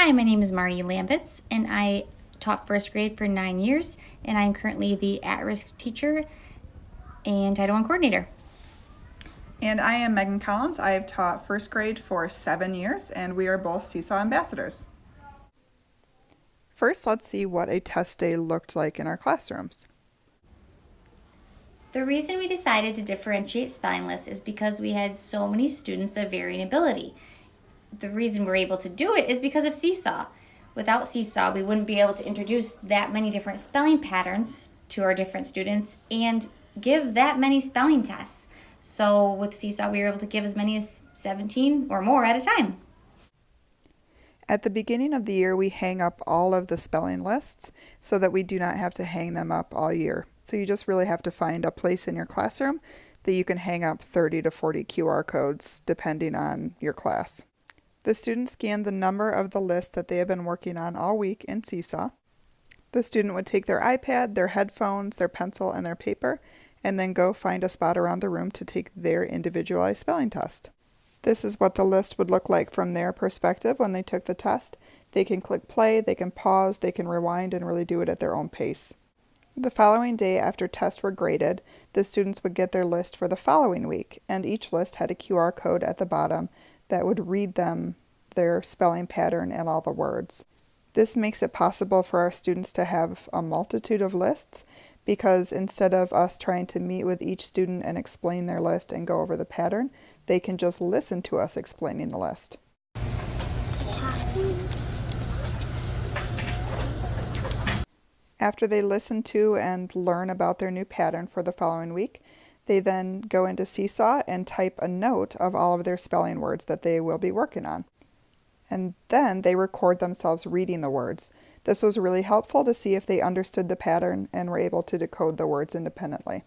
Hi, my name is Marty Lambitz, and I taught first grade for 9 years, and I'm currently the at-risk teacher and Title I coordinator. And I am Megan Collins. I have taught first grade for 7 years, and we are both Seesaw ambassadors. First, let's see what a test day looked like in our classrooms. The reason we decided to differentiate spelling lists is because we had so many students of varying ability. The reason we're able to do it is because of Seesaw. Without Seesaw, we wouldn't be able to introduce that many different spelling patterns to our different students and give that many spelling tests. So with Seesaw, we were able to give as many as 17 or more at a time. At the beginning of the year, we hang up all of the spelling lists so that we do not have to hang them up all year. So you just really have to find a place in your classroom that you can hang up 30 to 40 QR codes depending on your class. The students scan the number of the list that they have been working on all week in Seesaw. The student would take their iPad, their headphones, their pencil, and their paper, and then go find a spot around the room to take their individualized spelling test. This is what the list would look like from their perspective when they took the test. They can click play, they can pause, they can rewind, and really do it at their own pace. The following day after tests were graded, the students would get their list for the following week, and each list had a QR code at the bottom that would read them their spelling pattern and all the words. This makes it possible for our students to have a multitude of lists because instead of us trying to meet with each student and explain their list and go over the pattern, they can just listen to us explaining the list. After they listen to and learn about their new pattern for the following week, they then go into Seesaw and type a note of all of their spelling words that they will be working on. And then they record themselves reading the words. This was really helpful to see if they understood the pattern and were able to decode the words independently.